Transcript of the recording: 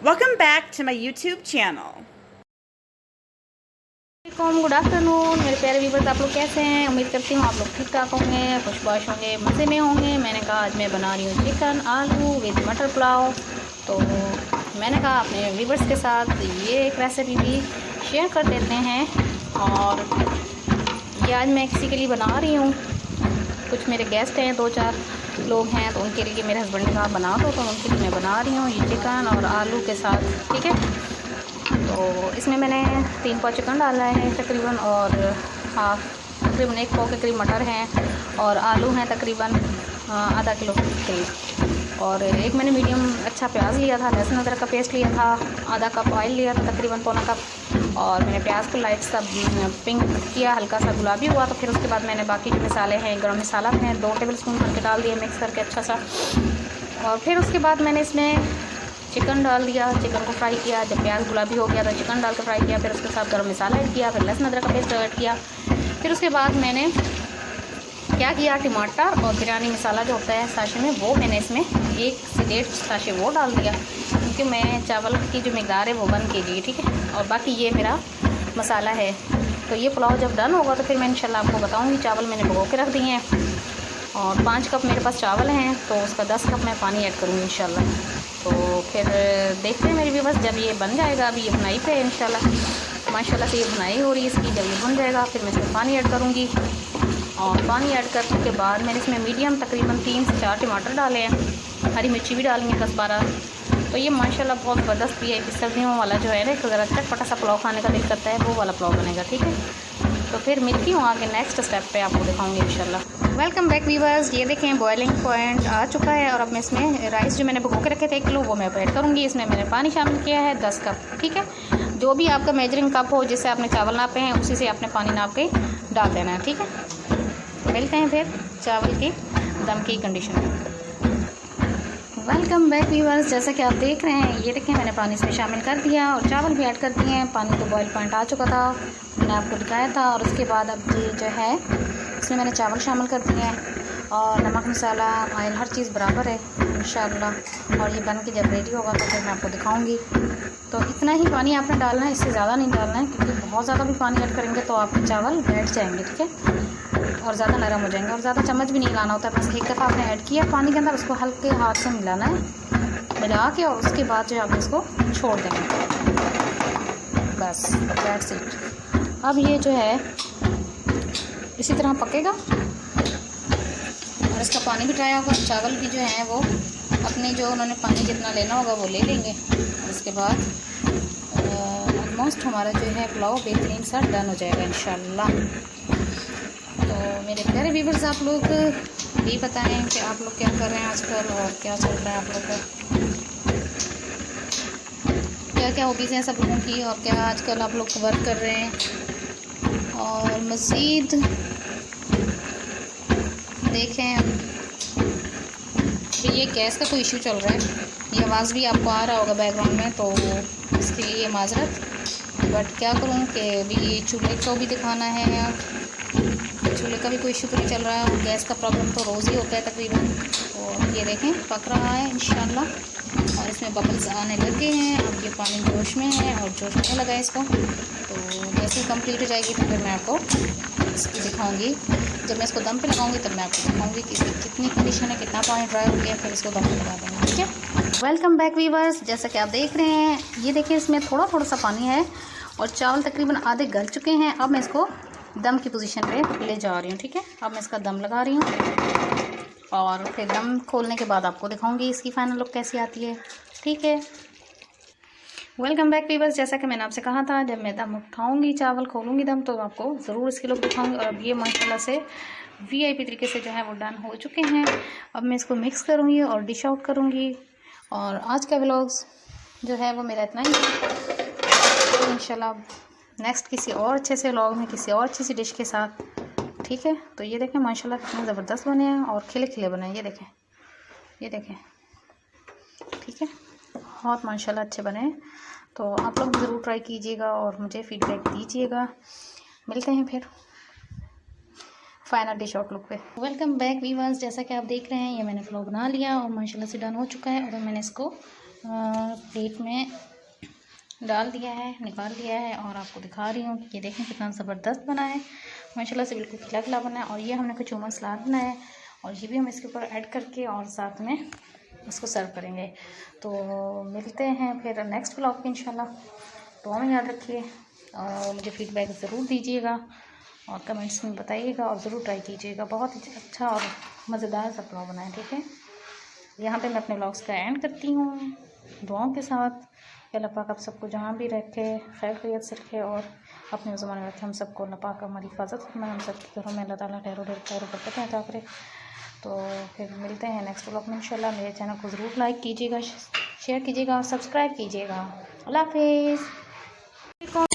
Welcome back to my YouTube channel. Good afternoon मेरे प्यारे viewers, आप लोग कैसे हैं? उम्मीद करती हूँ आप लोग ठीक ठाक होंगे, खुशबाश होंगे, मज़े में होंगे। मैंने कहा आज मैं बना रही हूँ चिकन आलू विद मटर पुलाव। तो मैंने कहा अपने व्यूवर्स के साथ ये एक रेसिपी भी शेयर कर देते हैं। और ये आज मैं किसी के लिए बना रही हूँ। कुछ मेरे गेस्ट हैं, 2-4 लोग हैं, तो उनके लिए मेरे हस्बैंड ने कहा बना दो, तो उनके लिए मैं बना रही हूँ ये चिकन और आलू के साथ। ठीक है, तो इसमें मैंने 3 पाव चिकन डाला है तकरीबन, और तकरीबन 1 पाव के करीब मटर हैं, और आलू हैं तकरीबन आधा किलो के करीब। और एक मैंने मीडियम अच्छा प्याज लिया था, लहसुन अदरक का पेस्ट लिया था, आधा कप ऑयल लिया था तकरीबन पौना कप। और मैंने प्याज को लाइट सा पिंक किया, हल्का सा गुलाबी हुआ। तो फिर उसके बाद मैंने बाकी जो मसाले हैं, गरम मसाला हैं 2 टेबलस्पून करके डाल दिए मिक्स करके अच्छा सा। और फिर उसके बाद मैंने इसमें चिकन डाल दिया, चिकन को फ्राई किया। जब प्याज गुलाबी हो गया तो चिकन डाल के फ्राई किया। फिर उसके साथ गरम मसाला ऐड किया, फिर लहसुन अदरक का पेस्ट ऐड किया। फिर उसके बाद मैंने क्या किया, टमाटर और बिरयानी मसाला जो होता है साशे में, वो मैंने इसमें 1 से 1.5 साशे वो डाल दिया, क्योंकि मैं चावल की जो मकदार है वो 1 kg। ठीक है, और बाकी ये मेरा मसाला है। तो ये पुलाव जब डन होगा तो फिर मैं इंशाल्लाह आपको बताऊँगी। चावल मैंने भिगो के रख दिए हैं, और 5 कप मेरे पास चावल हैं, तो उसका 10 कप मैं पानी ऐड करूँगी इंशाल्लाह। तो फिर देखते हैं मेरी भी, बस जब ये बन जाएगा, अभी ये बुनाई पे है इंशाल्लाह, माशाल्लाह से ये बुनाई हो रही है इसकी। जब ये बन जाएगा फिर मैं इसमें पानी ऐड करूँगी। और पानी ऐड करने के बाद मैंने इसमें मीडियम तकरीबन 3 से 4 टमाटर डाले हैं, हरी मिर्ची भी डाली है 10-12। तो ये माशाल्लाह बहुत ज़बरदस्त भी है। सर्दियों वाला जो है ना, एक ज़रा चटपटा सा पुलाव खाने का दिल करता है, वो वाला पुलाव बनेगा। ठीक है, तो फिर मिलती हूँ आगे नेक्स्ट स्टेप पे, आपको दिखाऊंगी इंशाल्लाह। वेलकम बैक व्यूवर्स, ये देखें बॉइलिंग पॉइंट आ चुका है। और अब मैं इसमें राइस जो मैंने भिगो के रखे थे 1 किलो, वो मैं ऐड करूँगी। इसमें मैंने पानी शामिल किया है 10 कप। ठीक है, जो भी आपका मेजरिंग कप हो, जिससे आपने चावल नापे हैं, उसी से आपने पानी नाप के डाल देना है। ठीक है, मिलते हैं फिर चावल की दम की कंडीशन में। वेलकम बैक व्यूवर्स, जैसा कि आप देख रहे हैं, ये देखें मैंने पानी इसमें शामिल कर दिया और चावल भी ऐड कर दिए हैं। पानी तो बॉयल पॉइंट आ चुका था, मैंने आपको दिखाया था। और उसके बाद अब ये जो है इसमें मैंने चावल शामिल कर दिए हैं, और नमक मसाला ऑयल हर चीज़ बराबर है इंशाल्लाह। और ये बन के जब रेडी होगा तो फिर मैं आपको दिखाऊंगी। तो इतना ही पानी आपने डालना है, इससे ज़्यादा नहीं डालना है, क्योंकि बहुत ज़्यादा भी पानी ऐड करेंगे तो आपके चावल बैठ जाएंगे। ठीक है, और ज़्यादा नरम हो जाएंगे। और ज़्यादा चम्मच भी नहीं लाना होता है, बस एक दफ़ा आपने ऐड किया पानी के अंदर, उसको हल्के हाथ से मिलाना है, मिला के, और उसके बाद जो है आप इसको छोड़ देंगे। बस दैट्स इट। अब ये जो है इसी तरह पकेगा, और इसका पानी भी ड्राई होगा। चावल भी जो है वो अपने जो उन्होंने पानी जितना लेना होगा वो ले लेंगे। और उसके बाद ऑलमोस्ट हमारा जो है पुलाव बेहतरीन सा डन हो जाएगा इंशाल्लाह। तो मेरे प्यारे व्यूवर्स, आप लोग भी बताएं कि आप लोग क्या कर रहे हैं आजकल, और क्या चल रहा है आप लोग का, क्या क्या हॉबीज़ हैं सब लोगों की, और क्या आजकल आप लोग वर्क कर रहे हैं। और मज़ीद देखें कि ये गैस का कोई इशू चल रहा है, ये आवाज़ भी आपको आ रहा होगा बैकग्राउंड में, तो इसके लिए माजरत। बट क्या करूँ कि अभी चूल्हे को भी दिखाना है, चूल्हे का भी कोई इशू तो नहीं चल रहा है, और गैस का प्रॉब्लम तो रोज़ ही होता है तकरीबन। तो ये देखें पक रहा है इंशाल्लाह, और इसमें बबल्स आने लगे हैं। अब ये पानी जोश में है, और जोश में लगा है इसको। तो जैसे ही कंप्लीट हो जाएगी तो फिर मैं आपको इसकी दिखाऊंगी। जब मैं इसको दम पे लगाऊंगी तब मैं आपको दिखाऊंगी कि इसकी कितनी कंडीशन है, कितना पानी ड्राई हो गया, फिर इसको दम पे लगा देंगे। ठीक है, वेलकम बैक व्यूवर्स, जैसा कि आप देख रहे हैं, ये देखिए इसमें थोड़ा थोड़ा सा पानी है, और चावल तकरीबन आधे गल चुके हैं। अब मैं इसको दम की पोजीशन पे ले जा रही हूँ। ठीक है, अब मैं इसका दम लगा रही हूँ, और फिर दम खोलने के बाद आपको दिखाऊंगी इसकी फाइनल लुक कैसी आती है। ठीक है, वेलकम बैक व्यूवर्स, जैसा कि मैंने आपसे कहा था, जब मैं दम उठाऊंगी, चावल खोलूंगी दम, तो आपको ज़रूर इसकी लुक दिखाऊंगी। और अब ये माशाल्लाह से वीआईपी तरीके से जो है वो डन हो चुके हैं। अब मैं इसको मिक्स करूँगी और डिश आउट करूँगी। और आज का व्लॉग्स जो है वो मेरा इतना ही, तो इंशाल्लाह नेक्स्ट किसी और अच्छे से व्लॉग में किसी और अच्छी सी डिश के साथ। ठीक है, तो ये देखें माशाल्लाह कितने ज़बरदस्त बने हैं, और खिले खिले बने हैं। ये देखें, ये देखें, ठीक है, बहुत माशाल्लाह अच्छे बने हैं। तो आप लोग ज़रूर ट्राई कीजिएगा और मुझे फ़ीडबैक दीजिएगा। मिलते हैं फिर फाइनल डिश आउट लुक पे। वेलकम बैक व्यूअर्स, जैसा कि आप देख रहे हैं, ये मैंने पुलाव बना लिया और माशाल्लाह से डन हो चुका है। और मैंने इसको प्लेट में डाल दिया है, निकाल लिया है और आपको दिखा रही हूँ कि ये देखें कितना ज़बरदस्त बना है, माशाल्लाह से बिल्कुल खिला खिला बना है। और ये हमने कचूमर सलाद बनाया है और ये भी हम इसके ऊपर ऐड करके और साथ में इसको सर्व करेंगे। तो मिलते हैं फिर नेक्स्ट व्लॉग में इंशाल्लाह। दुआ में याद रखिए और मुझे फ़ीडबैक ज़रूर दीजिएगा और कमेंट्स में बताइएगा और ज़रूर ट्राई कीजिएगा। बहुत ही अच्छा और मज़ेदार सा पुलाव बना है, ठीक है। यहाँ पे मैं अपने व्लॉग्स का एंड करती हूँ दुआओं के साथ। अल्लाह पाक आप सबको जहाँ भी रखे खैर खैरियत से रखे और अपने ज़माने में रखे हम सबको। अल्लाह पाक हमारी हिफाजत फरमाए, हम सबके घरों में अल्लाह ताला खैर बरकत अता करे। तो फिर मिलते हैं नेक्स्ट व्लॉग में इंशाल्लाह। मेरे चैनल को ज़रूर लाइक कीजिएगा, शेयर कीजिएगा और सब्सक्राइब कीजिएगा। अल्लाह हाफिज़।